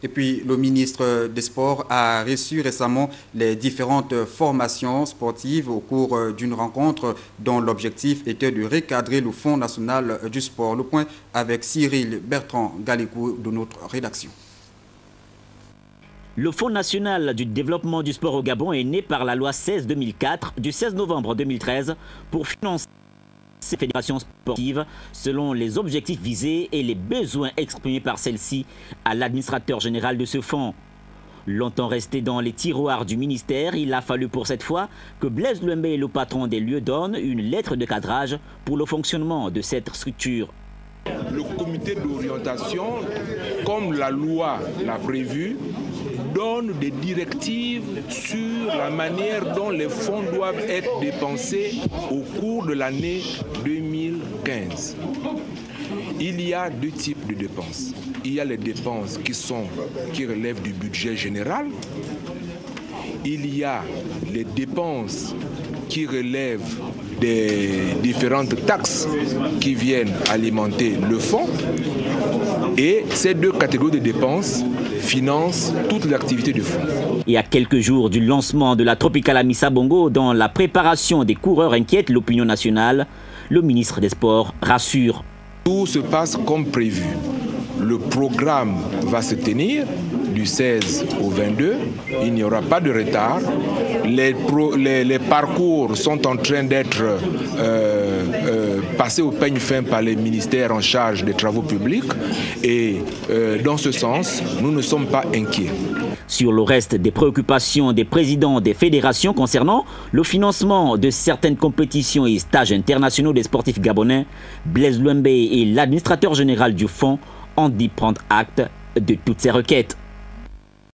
Et puis, le ministre des Sports a reçu récemment les différentes formations sportives au cours d'une rencontre dont l'objectif était de recadrer le Fonds national du sport. Le point avec Cyril Bertrand Galicou de notre rédaction. Le Fonds national du développement du sport au Gabon est né par la loi 16-2004 du 16 novembre 2013 pour financer ces fédérations sportives selon les objectifs visés et les besoins exprimés par celles-ci à l'administrateur général de ce fonds. Longtemps resté dans les tiroirs du ministère, il a fallu pour cette fois que Blaise Luembé, le patron des lieux, donne une lettre de cadrage pour le fonctionnement de cette structure. Le comité d'orientation, comme la loi l'a prévu, donne des directives sur la manière dont les fonds doivent être dépensés au cours de l'année 2015. Il y a deux types de dépenses. Il y a les dépenses qui relèvent du budget général. Il y a les dépenses qui relèvent des différentes taxes qui viennent alimenter le fonds. Et ces deux catégories de dépenses financent toute l'activité du fonds. Et à quelques jours du lancement de la Tropicale Amissa Bongo, dans la préparation des coureurs inquiète l'opinion nationale, le ministre des Sports rassure. Tout se passe comme prévu. Le programme va se tenir du 16 au 22. Il n'y aura pas de retard. Les parcours sont en train d'être passés au peigne fin par les ministères en charge des travaux publics. Et dans ce sens, nous ne sommes pas inquiets. Sur le reste des préoccupations des présidents des fédérations concernant le financement de certaines compétitions et stages internationaux des sportifs gabonais, Blaise Luembé et l'administrateur général du fonds ont dit prendre acte de toutes ces requêtes.